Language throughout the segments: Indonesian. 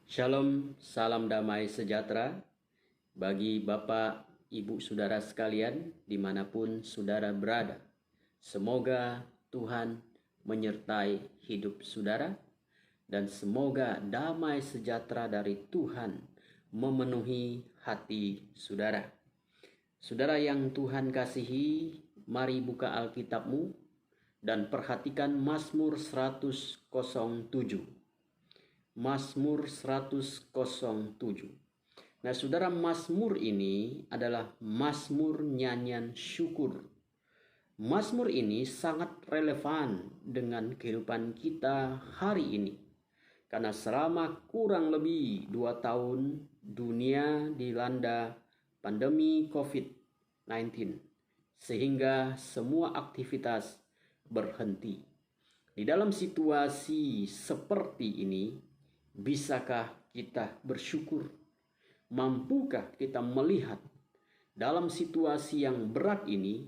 Shalom, salam damai sejahtera bagi Bapak, Ibu, Saudara sekalian dimanapun saudara berada. Semoga Tuhan menyertai hidup saudara dan semoga damai sejahtera dari Tuhan memenuhi hati saudara. Saudara yang Tuhan kasihi, mari buka Alkitabmu dan perhatikan Mazmur 107. Mazmur 107. Nah, saudara, Mazmur ini adalah Mazmur nyanyian syukur. Mazmur ini sangat relevan dengan kehidupan kita hari ini. Karena selama kurang lebih 2 tahun dunia dilanda pandemi COVID-19. Sehingga semua aktivitas berhenti. Di dalam situasi seperti ini, bisakah kita bersyukur? Mampukah kita melihat dalam situasi yang berat ini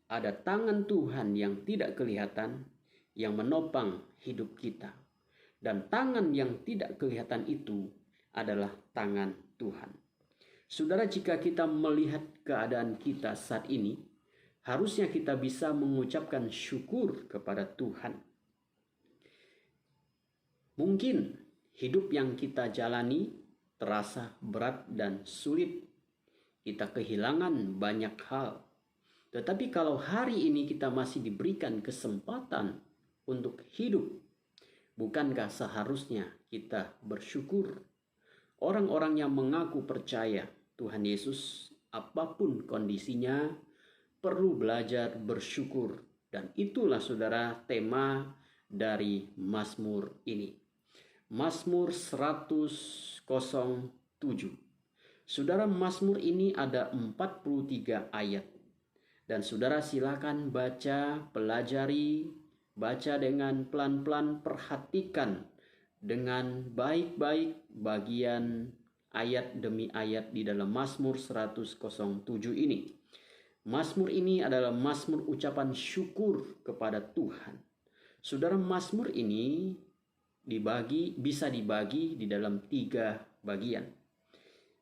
ada tangan Tuhan yang tidak kelihatan yang menopang hidup kita. Dan tangan yang tidak kelihatan itu adalah tangan Tuhan. Saudara, jika kita melihat keadaan kita saat ini, harusnya kita bisa mengucapkan syukur kepada Tuhan. Mungkin hidup yang kita jalani terasa berat dan sulit. Kita kehilangan banyak hal. Tetapi kalau hari ini kita masih diberikan kesempatan untuk hidup, bukankah seharusnya kita bersyukur? Orang-orang yang mengaku percaya Tuhan Yesus, apapun kondisinya, perlu belajar bersyukur. Dan itulah saudara tema dari Mazmur ini. Mazmur 107. Saudara, Mazmur ini ada 43 ayat. Dan saudara silakan baca, pelajari, baca dengan pelan-pelan, perhatikan dengan baik-baik bagian ayat demi ayat di dalam Mazmur 107 ini. Mazmur ini adalah mazmur ucapan syukur kepada Tuhan. Saudara, mazmur ini bisa dibagi di dalam 3 bagian.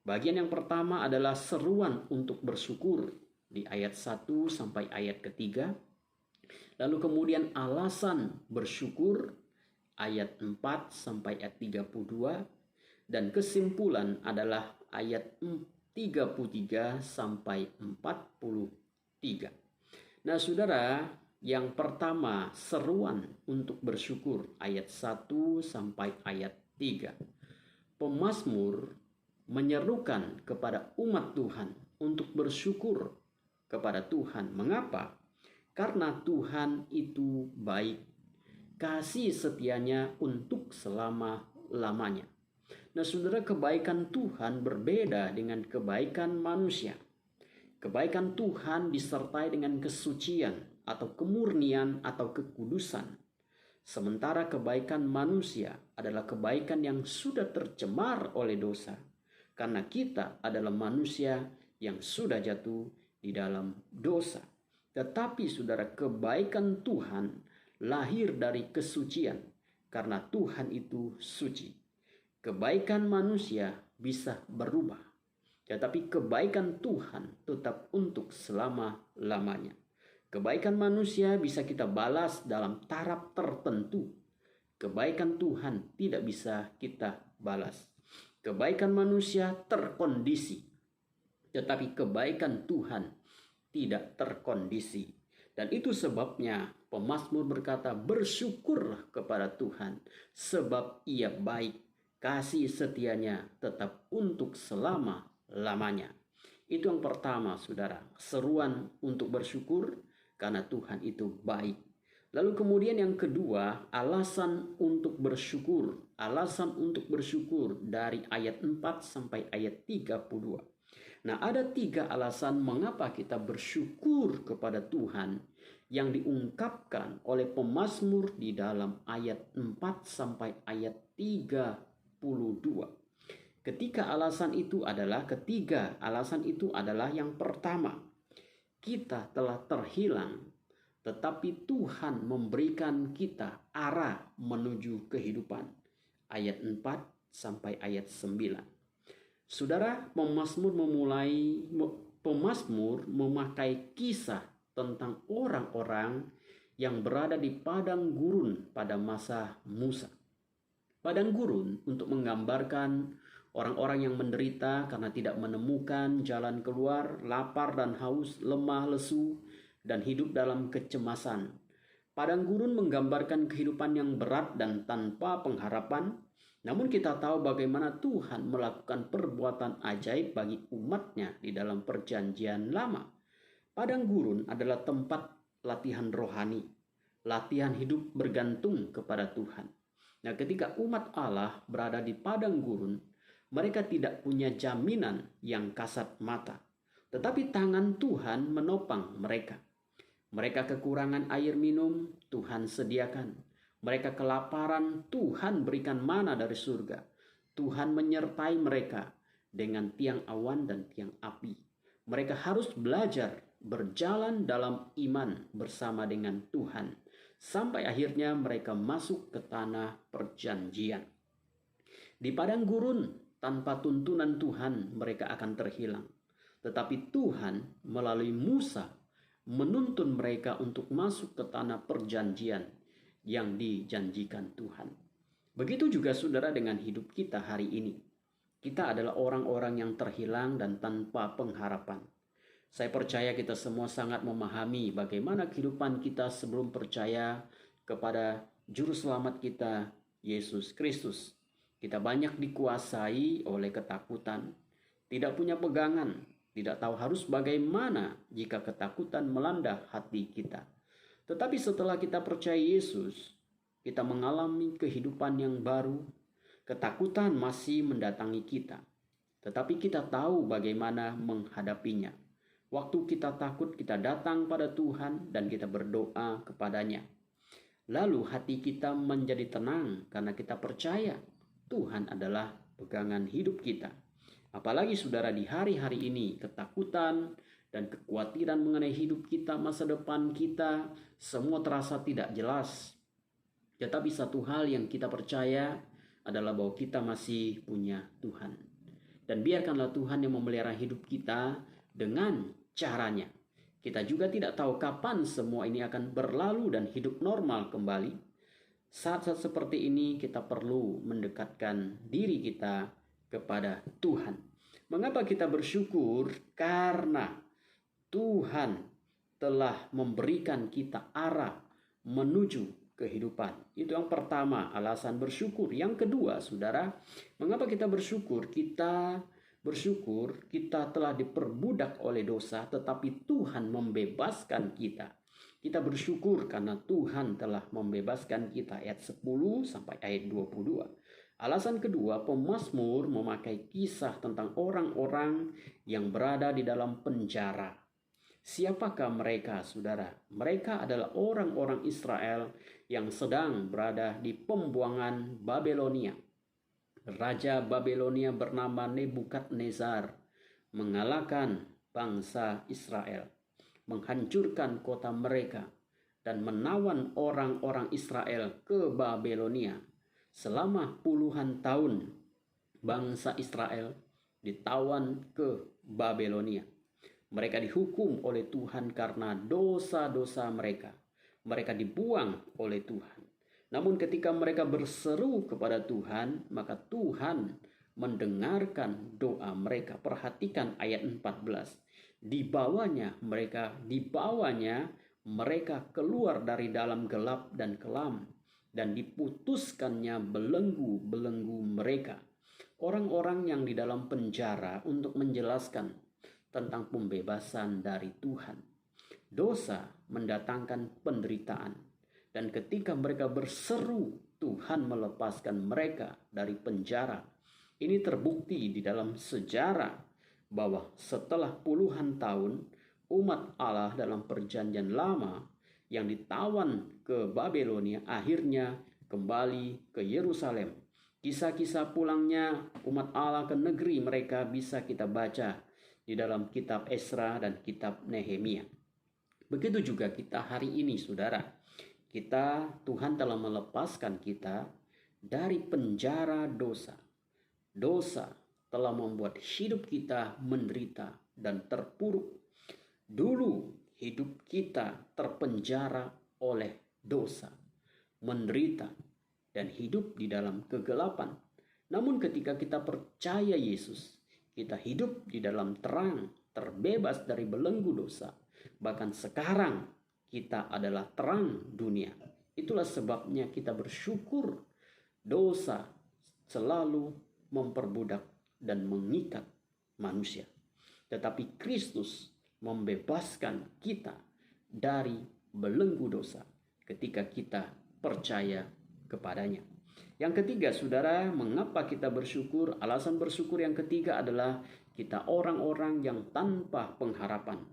Bagian yang pertama adalah seruan untuk bersyukur di ayat 1 sampai ayat ketiga. Lalu kemudian alasan bersyukur ayat 4 sampai ayat 32. Dan kesimpulan adalah ayat 33 sampai 43. Nah, saudara, yang pertama, seruan untuk bersyukur ayat 1 sampai ayat 3. Pemazmur menyerukan kepada umat Tuhan untuk bersyukur kepada Tuhan. Mengapa? Karena Tuhan itu baik. Kasih setianya untuk selama-lamanya. Nah, saudara, kebaikan Tuhan berbeda dengan kebaikan manusia. Kebaikan Tuhan disertai dengan kesucian atau kemurnian atau kekudusan. Sementara kebaikan manusia adalah kebaikan yang sudah tercemar oleh dosa. Karena kita adalah manusia yang sudah jatuh di dalam dosa. Tetapi saudara, kebaikan Tuhan lahir dari kesucian. Karena Tuhan itu suci. Kebaikan manusia bisa berubah. Tetapi kebaikan Tuhan tetap untuk selama-lamanya. Kebaikan manusia bisa kita balas dalam taraf tertentu. Kebaikan Tuhan tidak bisa kita balas. Kebaikan manusia terkondisi. Tetapi kebaikan Tuhan tidak terkondisi. Dan itu sebabnya pemazmur berkata, bersyukurlah kepada Tuhan. Sebab ia baik, kasih setianya tetap untuk selama-lamanya. Itu yang pertama, saudara. Seruan untuk bersyukur karena Tuhan itu baik. Lalu kemudian yang kedua, alasan untuk bersyukur. Alasan untuk bersyukur dari ayat 4 sampai ayat 32. Nah, ada 3 alasan mengapa kita bersyukur kepada Tuhan yang diungkapkan oleh pemazmur di dalam ayat 4 sampai ayat 32. Ketiga alasan itu adalah yang pertama, kita telah terhilang, tetapi Tuhan memberikan kita arah menuju kehidupan. Ayat 4, sampai ayat 9. Saudara, pemazmur memakai kisah tentang orang-orang yang berada di padang gurun pada masa Musa. Padang gurun untuk menggambarkan orang-orang yang menderita karena tidak menemukan jalan keluar, lapar dan haus, lemah lesu, dan hidup dalam kecemasan. Padang gurun menggambarkan kehidupan yang berat dan tanpa pengharapan. Namun kita tahu bagaimana Tuhan melakukan perbuatan ajaib bagi umatnya di dalam perjanjian lama. Padang gurun adalah tempat latihan rohani, latihan hidup bergantung kepada Tuhan. Nah, ketika umat Allah berada di padang gurun, mereka tidak punya jaminan yang kasat mata. Tetapi tangan Tuhan menopang mereka. Mereka kekurangan air minum, Tuhan sediakan. Mereka kelaparan, Tuhan berikan mana dari surga. Tuhan menyertai mereka dengan tiang awan dan tiang api. Mereka harus belajar berjalan dalam iman bersama dengan Tuhan. Sampai akhirnya mereka masuk ke tanah perjanjian. Di padang gurun, tanpa tuntunan Tuhan, mereka akan terhilang. Tetapi Tuhan melalui Musa menuntun mereka untuk masuk ke tanah perjanjian yang dijanjikan Tuhan. Begitu juga saudara dengan hidup kita hari ini. Kita adalah orang-orang yang terhilang dan tanpa pengharapan. Saya percaya kita semua sangat memahami bagaimana kehidupan kita sebelum percaya kepada Juru Selamat kita, Yesus Kristus. Kita banyak dikuasai oleh ketakutan, tidak punya pegangan, tidak tahu harus bagaimana jika ketakutan melanda hati kita. Tetapi setelah kita percaya Yesus, kita mengalami kehidupan yang baru. Ketakutan masih mendatangi kita, tetapi kita tahu bagaimana menghadapinya. Waktu kita takut, kita datang pada Tuhan dan kita berdoa kepadanya. Lalu hati kita menjadi tenang karena kita percaya Tuhan adalah pegangan hidup kita. Apalagi saudara di hari-hari ini, ketakutan dan kekhawatiran mengenai hidup kita, masa depan kita, semua terasa tidak jelas. Tetapi satu hal yang kita percaya adalah bahwa kita masih punya Tuhan. Dan biarkanlah Tuhan yang memelihara hidup kita dengan caranya. Kita juga tidak tahu kapan semua ini akan berlalu dan hidup normal kembali. Saat-saat seperti ini kita perlu mendekatkan diri kita kepada Tuhan. Mengapa kita bersyukur? Karena Tuhan telah memberikan kita arah menuju kehidupan. Itu yang pertama, alasan bersyukur. Yang kedua, saudara, mengapa kita bersyukur? Kita bersyukur kita telah diperbudak oleh dosa, tetapi Tuhan membebaskan kita. Kita bersyukur karena Tuhan telah membebaskan kita. Ayat 10 sampai ayat 22. Alasan kedua, pemazmur memakai kisah tentang orang-orang yang berada di dalam penjara. Siapakah mereka, saudara? Mereka adalah orang-orang Israel yang sedang berada di pembuangan Babelonia. Raja Babelonia bernama Nebukadnezar mengalahkan bangsa Israel, menghancurkan kota mereka, dan menawan orang-orang Israel ke Babelonia. Selama puluhan tahun, bangsa Israel ditawan ke Babelonia. Mereka dihukum oleh Tuhan karena dosa-dosa mereka. Mereka dibuang oleh Tuhan. Namun ketika mereka berseru kepada Tuhan, maka Tuhan mendengarkan doa mereka. Perhatikan ayat 14. Dibawanya mereka keluar dari dalam gelap dan kelam, dan diputuskannya belenggu-belenggu mereka. Orang-orang yang di dalam penjara untuk menjelaskan tentang pembebasan dari Tuhan. Dosa mendatangkan penderitaan, dan ketika mereka berseru, Tuhan melepaskan mereka dari penjara. Ini terbukti di dalam sejarah bahwa setelah puluhan tahun, umat Allah dalam perjanjian lama yang ditawan ke Babelonia akhirnya kembali ke Yerusalem. Kisah-kisah pulangnya umat Allah ke negeri mereka bisa kita baca di dalam kitab Esra dan kitab Nehemia. Begitu juga kita hari ini, saudara. Tuhan telah melepaskan kita dari penjara dosa. Dosa telah membuat hidup kita menderita dan terpuruk. Dulu hidup kita terpenjara oleh dosa, menderita, dan hidup di dalam kegelapan. Namun ketika kita percaya Yesus, kita hidup di dalam terang, terbebas dari belenggu dosa. Bahkan sekarang kita adalah terang dunia. Itulah sebabnya kita bersyukur. Dosa selalu memperbudak dan mengikat manusia. Tetapi Kristus membebaskan kita dari belenggu dosa ketika kita percaya kepadanya. Yang ketiga, saudara, mengapa kita bersyukur? Alasan bersyukur yang ketiga adalah kita orang-orang yang tanpa pengharapan.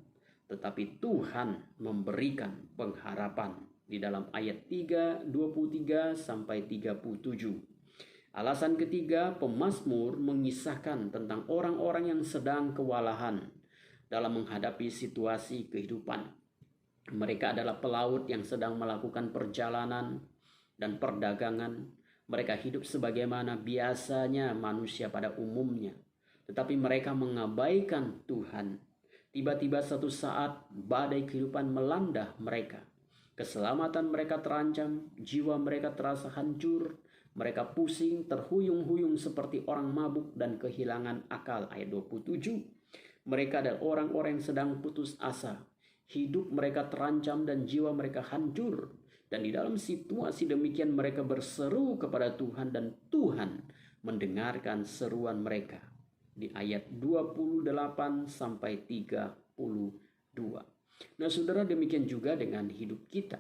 Tetapi Tuhan memberikan pengharapan di dalam ayat 3, 23 sampai 37. Alasan ketiga, pemazmur mengisahkan tentang orang-orang yang sedang kewalahan dalam menghadapi situasi kehidupan. Mereka adalah pelaut yang sedang melakukan perjalanan dan perdagangan. Mereka hidup sebagaimana biasanya manusia pada umumnya. Tetapi mereka mengabaikan Tuhan. Tiba-tiba satu saat badai kehidupan melanda mereka. Keselamatan mereka terancam, jiwa mereka terasa hancur. Mereka pusing, terhuyung-huyung seperti orang mabuk dan kehilangan akal. Ayat 27. Mereka adalah orang-orang yang sedang putus asa. Hidup mereka terancam dan jiwa mereka hancur. Dan di dalam situasi demikian mereka berseru kepada Tuhan dan Tuhan mendengarkan seruan mereka. Di ayat 28 sampai 32. Nah, saudara, demikian juga dengan hidup kita.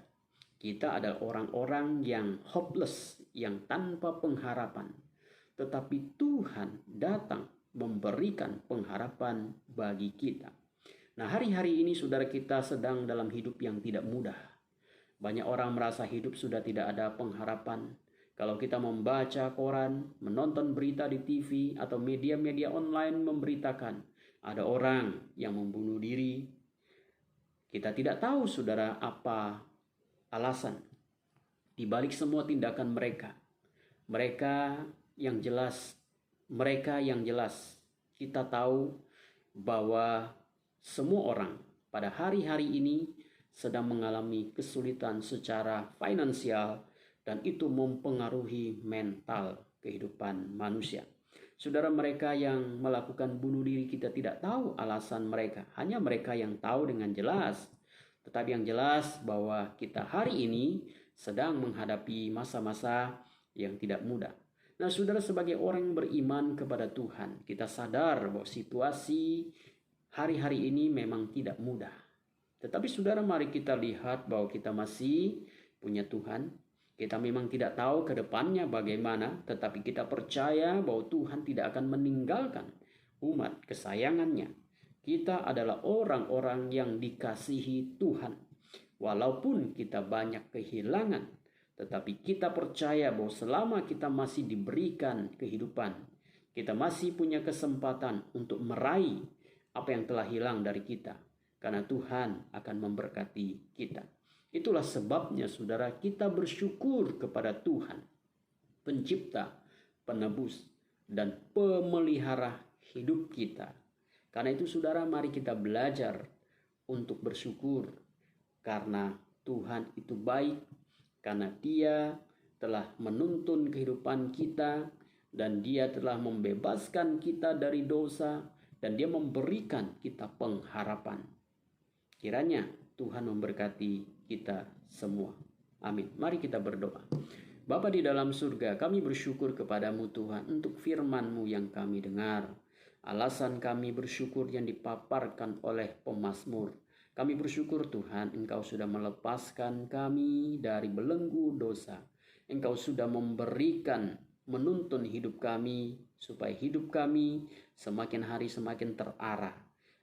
Kita adalah orang-orang yang hopeless, yang tanpa pengharapan. Tetapi Tuhan datang memberikan pengharapan bagi kita. Nah, hari-hari ini saudara, kita sedang dalam hidup yang tidak mudah. Banyak orang merasa hidup sudah tidak ada pengharapan. Kalau kita membaca koran, menonton berita di TV atau media-media online memberitakan ada orang yang membunuh diri. Kita tidak tahu, saudara, apa alasan di balik semua tindakan mereka. Mereka yang jelas kita tahu bahwa semua orang pada hari-hari ini sedang mengalami kesulitan secara finansial dan itu mempengaruhi mental kehidupan manusia. Saudara, mereka yang melakukan bunuh diri kita tidak tahu alasan mereka. Hanya mereka yang tahu dengan jelas. Tetapi yang jelas bahwa kita hari ini sedang menghadapi masa-masa yang tidak mudah. Nah, saudara, sebagai orang yang beriman kepada Tuhan, kita sadar bahwa situasi hari-hari ini memang tidak mudah. Tetapi saudara, mari kita lihat bahwa kita masih punya Tuhan. Kita memang tidak tahu ke depannya bagaimana, tetapi kita percaya bahwa Tuhan tidak akan meninggalkan umat kesayangannya. Kita adalah orang-orang yang dikasihi Tuhan. Walaupun kita banyak kehilangan, tetapi kita percaya bahwa selama kita masih diberikan kehidupan, kita masih punya kesempatan untuk meraih apa yang telah hilang dari kita. Karena Tuhan akan memberkati kita. Itulah sebabnya saudara, kita bersyukur kepada Tuhan, pencipta, penebus, dan pemelihara hidup kita. Karena itu saudara, mari kita belajar untuk bersyukur. Karena Tuhan itu baik, karena Dia telah menuntun kehidupan kita, dan Dia telah membebaskan kita dari dosa, dan Dia memberikan kita pengharapan. Kiranya Tuhan memberkati kita semua. Amin. Mari kita berdoa. Bapa di dalam surga, kami bersyukur kepadamu Tuhan untuk firman-Mu yang kami dengar. Alasan kami bersyukur yang dipaparkan oleh pemazmur. Kami bersyukur Tuhan, Engkau sudah melepaskan kami dari belenggu dosa. Engkau sudah menuntun hidup kami, supaya hidup kami semakin hari semakin terarah.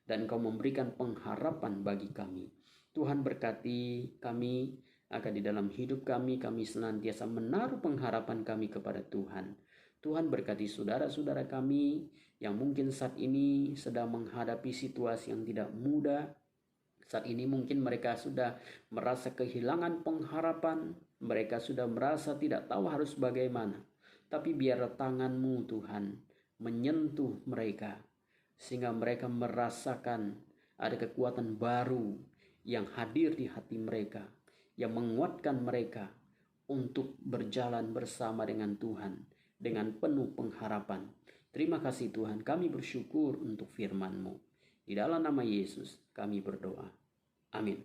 Dan Engkau memberikan pengharapan bagi kami. Tuhan berkati kami, agar di dalam hidup kami senantiasa menaruh pengharapan kami kepada Tuhan. Tuhan berkati saudara-saudara kami yang mungkin saat ini sedang menghadapi situasi yang tidak mudah. Saat ini mungkin mereka sudah merasa kehilangan pengharapan. Mereka sudah merasa tidak tahu harus bagaimana. Tapi biar tangan-Mu Tuhan menyentuh mereka, sehingga mereka merasakan ada kekuatan baru yang hadir di hati mereka, yang menguatkan mereka untuk berjalan bersama dengan Tuhan dengan penuh pengharapan. Terima kasih Tuhan, kami bersyukur untuk firman-Mu. Di dalam nama Yesus kami berdoa. Amin.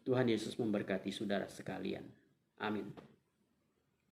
Tuhan Yesus memberkati saudara sekalian. Amin.